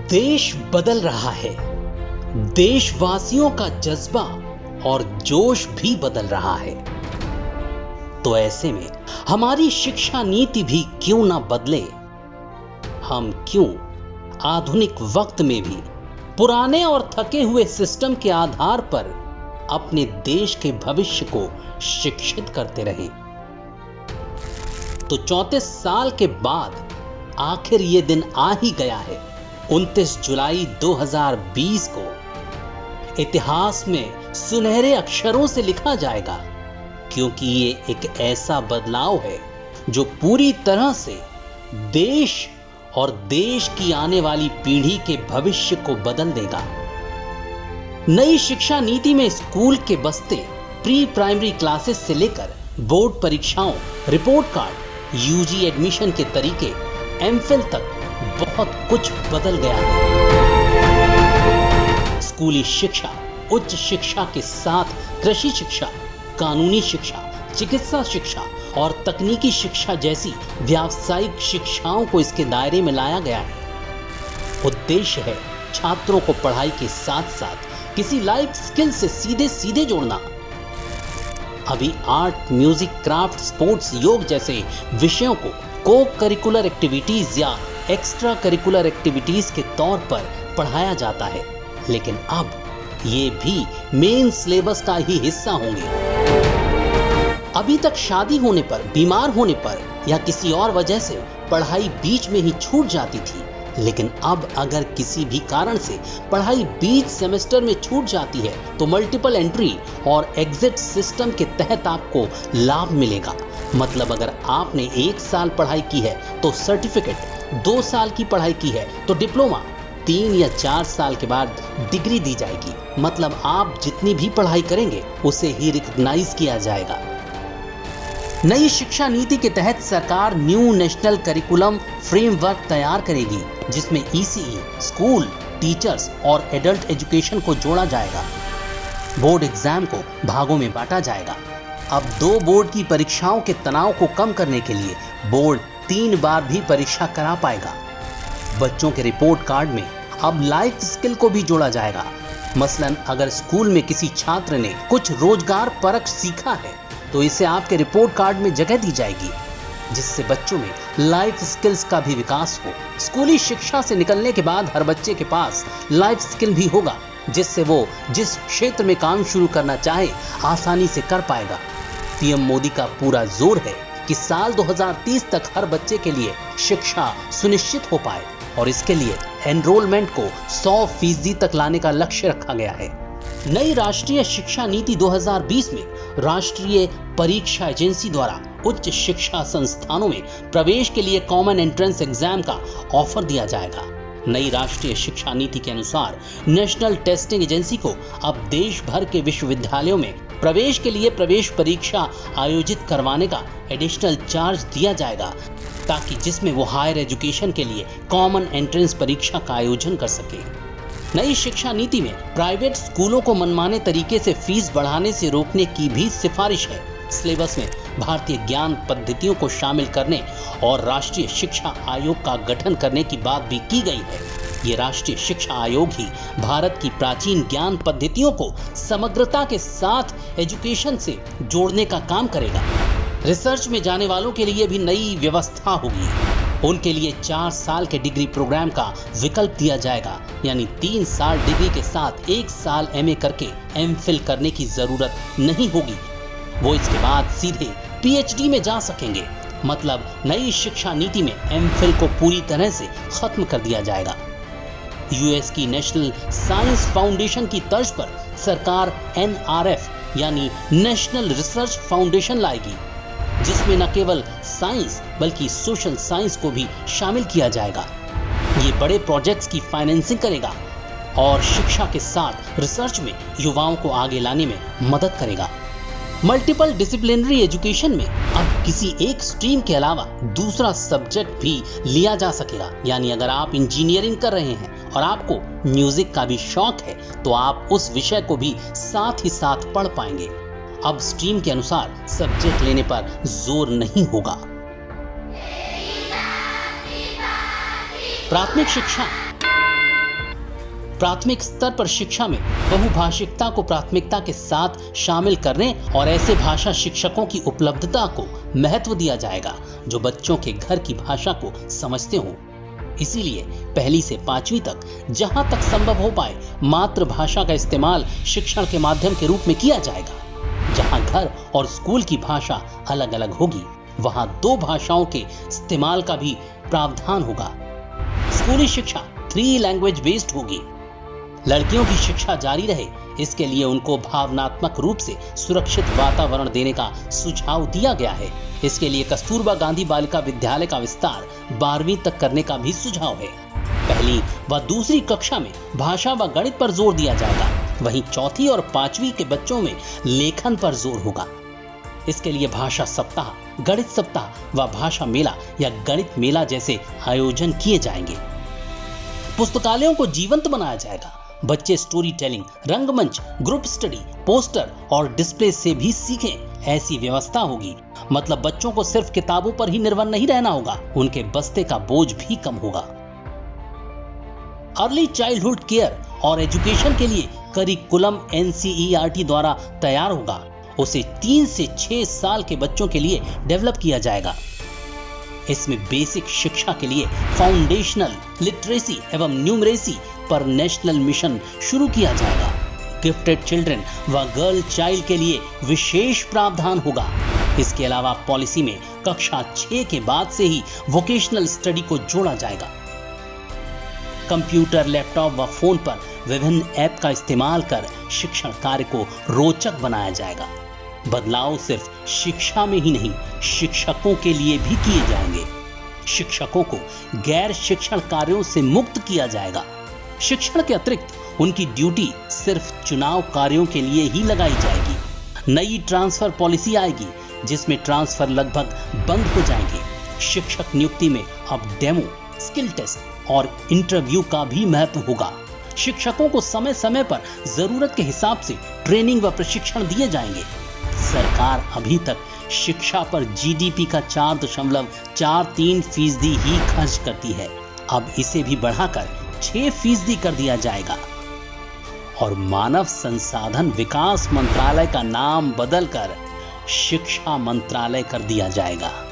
देश बदल रहा है, देशवासियों का जज्बा और जोश भी बदल रहा है। तो ऐसे में हमारी शिक्षा नीति भी क्यों ना बदले। हम क्यों आधुनिक वक्त में भी पुराने और थके हुए सिस्टम के आधार पर अपने देश के भविष्य को शिक्षित करते रहें। तो 34 साल के बाद आखिर ये दिन आ ही गया है। 29 जुलाई 2020 को इतिहास में सुनहरे अक्षरों से लिखा जाएगा, क्योंकि ये एक ऐसा बदलाव है जो पूरी तरह से देश और देश की आने वाली पीढ़ी के भविष्य को बदल देगा। नई शिक्षा नीति में स्कूल के बस्ते, प्री प्राइमरी क्लासेस से लेकर बोर्ड परीक्षाओं, रिपोर्ट कार्ड, यूजी एडमिशन के तरीके, एमफिल तक बहुत कुछ बदल गया है। स्कूली शिक्षा, उच्च शिक्षा के साथ कृषि शिक्षा, कानूनी शिक्षा, चिकित्सा शिक्षा और तकनीकी शिक्षा जैसी व्यावसायिक शिक्षाओं को इसके दायरे में लाया गया है। उद्देश्य है छात्रों को पढ़ाई के साथ साथ किसी लाइफ स्किल से सीधे जोड़ना। अभी आर्ट, म्यूजिक, क्राफ्ट, स्पोर्ट्स, योग जैसे विषयों को को करिकुलर एक्टिविटीज या एक्स्ट्रा करिकुलर एक्टिविटीज के तौर पर पढ़ाया जाता है, लेकिन अब ये भी मेन सिलेबस का ही हिस्सा होंगे। अभी तक शादी होने पर, बीमार होने पर या किसी और वजह से पढ़ाई बीच में ही छूट जाती थी, लेकिन अब अगर किसी भी कारण से पढ़ाई बीच सेमेस्टर में छूट जाती है तो मल्टीपल एंट्री और एग्जिट सिस्टम के तहत आपको लाभ मिलेगा। मतलब अगर आपने 1 साल पढ़ाई की है तो सर्टिफिकेट, 2 साल की पढ़ाई की है तो डिप्लोमा, 3 या 4 साल के बाद डिग्री दी जाएगी। मतलब आप जितनी भी पढ़ाई करेंगे उसे ही रिकॉग्नाइज किया जाएगा। नई शिक्षा नीति के तहत सरकार न्यू नेशनल करिकुलम फ्रेमवर्क तैयार करेगी, जिसमें ईसीई, स्कूल, टीचर्स और एडल्ट एजुकेशन को जोड़ा जाएगा। बोर्ड एग्जाम को भागों में बांटा जाएगा। अब 2 बोर्ड की परीक्षाओं के तनाव को कम करने के लिए बोर्ड 3 बार भी परीक्षा करा पाएगा। बच्चों के रिपोर्ट कार्ड में अब लाइफ स्किल को भी जोड़ा जाएगा। मसलन अगर स्कूल में किसी छात्र ने कुछ रोजगार परक सीखा है तो इसे आपके रिपोर्ट कार्ड में जगह दी जाएगी, जिससे बच्चों में लाइफ स्किल्स का भी विकास हो। स्कूली शिक्षा से निकलने के बाद हर बच्चे के पास लाइफ स्किल भी होगा, जिससे वो जिस क्षेत्र में काम शुरू करना चाहे आसानी से कर पाएगा। पीएम मोदी का पूरा जोर है कि साल 2030 तक हर बच्चे के लिए शिक्षा सुनिश्चित हो पाए, और इसके लिए एनरोलमेंट को 100% तक लाने का लक्ष्य रखा गया है। नई राष्ट्रीय शिक्षा नीति 2020 में राष्ट्रीय परीक्षा एजेंसी द्वारा उच्च शिक्षा संस्थानों में प्रवेश के लिए कॉमन एंट्रेंस एग्जाम का ऑफर दिया जाएगा। नई राष्ट्रीय शिक्षा नीति के अनुसार नेशनल टेस्टिंग एजेंसी को अब देश भर के विश्वविद्यालयों में प्रवेश के लिए प्रवेश परीक्षा आयोजित करवाने का एडिशनल चार्ज दिया जाएगा, ताकि जिसमें वो हायर एजुकेशन के लिए कॉमन एंट्रेंस परीक्षा का आयोजन कर सके। नई शिक्षा नीति में प्राइवेट स्कूलों को मनमाने तरीके से फीस बढ़ाने से रोकने की भी सिफारिश है। सिलेबस में भारतीय ज्ञान पद्धतियों को शामिल करने और राष्ट्रीय शिक्षा आयोग का गठन करने की बात भी की गई है। ये राष्ट्रीय शिक्षा आयोग ही भारत की प्राचीन ज्ञान पद्धतियों को समग्रता के साथ एजुकेशन से जोड़ने का काम करेगा। रिसर्च में जाने वालों के लिए भी नई व्यवस्था होगी। उनके लिए 4 साल के डिग्री प्रोग्राम का विकल्प दिया जाएगा, यानी 3 साल डिग्री के साथ 1 साल एमए करके एमफिल करने की जरूरत नहीं होगी। वो इसके बाद सीधे पीएचडी में जा सकेंगे। मतलब नई शिक्षा नीति में एमफिल को पूरी तरह से खत्म कर दिया जाएगा। यूएस की नेशनल साइंस फाउंडेशन की तर्ज पर सरकार एनआरएफ यानी नेशनल रिसर्च फाउंडेशन लाएगी, जिसमें न केवल साइंस बल्कि सोशल साइंस को भी शामिल किया जाएगा। ये बड़े प्रोजेक्ट्स की फाइनेंसिंग करेगा और शिक्षा के साथ रिसर्च में युवाओं को आगे लाने में मदद करेगा। मल्टीपल डिसिप्लिनरी एजुकेशन में अब किसी एक स्ट्रीम के अलावा दूसरा सब्जेक्ट भी लिया जा सकेगा। यानी अगर आप इंजीनियरिंग कर रहे हैं और आपको म्यूजिक का भी शौक है तो आप उस विषय को भी साथ ही साथ पढ़ पाएंगे। अब स्ट्रीम के अनुसार सब्जेक्ट लेने पर जोर नहीं होगा। प्राथमिक शिक्षा प्राथमिक स्तर पर शिक्षा में बहुभाषिकता को प्राथमिकता के साथ शामिल करने और ऐसे भाषा शिक्षकों की उपलब्धता को महत्व दिया जाएगा जो बच्चों के घर की भाषा को समझते हों। इसीलिए पहली से 5वीं तक जहां तक संभव हो पाए मातृभाषा का इस्तेमाल शिक्षण के माध्यम के रूप में किया जाएगा। जहां घर और स्कूल की भाषा अलग अलग होगी वहां 2 भाषाओं के इस्तेमाल का भी प्रावधान होगा। स्कूली शिक्षा 3 लैंग्वेज बेस्ड होगी। लड़कियों की शिक्षा जारी रहे इसके लिए उनको भावनात्मक रूप से सुरक्षित वातावरण देने का सुझाव दिया गया है। इसके लिए कस्तूरबा गांधी बालिका विद्यालय का विस्तार 12वीं तक करने का भी सुझाव है। पहली व दूसरी कक्षा में भाषा व गणित पर जोर दिया जाएगा, वहीं चौथी और 5वीं के बच्चों में लेखन पर जोर होगा। इसके लिए भाषा सप्ताह, गणित सप्ताह व भाषा मेला या गणित मेला जैसे आयोजन किए जाएंगे। पुस्तकालयों को जीवंत बनाया जाएगा। बच्चे स्टोरी टेलिंग, रंगमंच, ग्रुप स्टडी, पोस्टर और डिस्प्ले से भी सीखें। ऐसी व्यवस्था होगी मतलब बच्चों को सिर्फ किताबों पर ही निर्भर नहीं रहना होगा, उनके बस्ते का बोझ भी कम होगा। अर्ली चाइल्डहुड केयर और एजुकेशन के लिए करिकुलम NCERT द्वारा तैयार होगा। उसे 3 से 6 साल के बच्चों के लिए डेवलप किया जाएगा। इसमें बेसिक शिक्षा के लिए फाउंडेशनल लिटरेसी एवं न्यूमरेसी पर नेशनल मिशन शुरू किया जाएगा। गिफ्टेड चिल्ड्रन व गर्ल चाइल्ड के लिए विशेष प्रावधान होगा। इसके अलावा पॉलिसी में कक्षा 6 के बाद से ही वोकेशनल स्टडी को जोड़ा जाएगा। कंप्यूटर, लैपटॉप व फोन पर विभिन्न ऐप का इस्तेमाल कर शिक्षण कार्य को रोचक बनाया जाएगा। बदलाव सिर्फ शिक्षा में ही नहीं, शिक्षकों के लिए भी किए जाएंगे। शिक्षकों को गैर शिक्षण कार्यों से मुक्त किया जाएगा। शिक्षण के अतिरिक्त उनकी ड्यूटी सिर्फ चुनाव कार्यों के लिए ही लगाई जाएगी। नई ट्रांसफर पॉलिसी आएगी जिसमें ट्रांसफर लगभग बंद हो जाएंगे। शिक्षक नियुक्ति में अब डेमो, स्किल टेस्ट और इंटरव्यू का भी महत्व होगा। शिक्षकों को समय समय पर जरूरत के हिसाब से ट्रेनिंग व प्रशिक्षण दिए जाएंगे। सरकार अभी तक शिक्षा पर GDP का 4.43% ही खर्च करती है। अब इसे भी बढ़ाकर 6% कर दिया जाएगा और मानव संसाधन विकास मंत्रालय का नाम बदलकर शिक्षा मंत्रालय कर दिया जाएगा।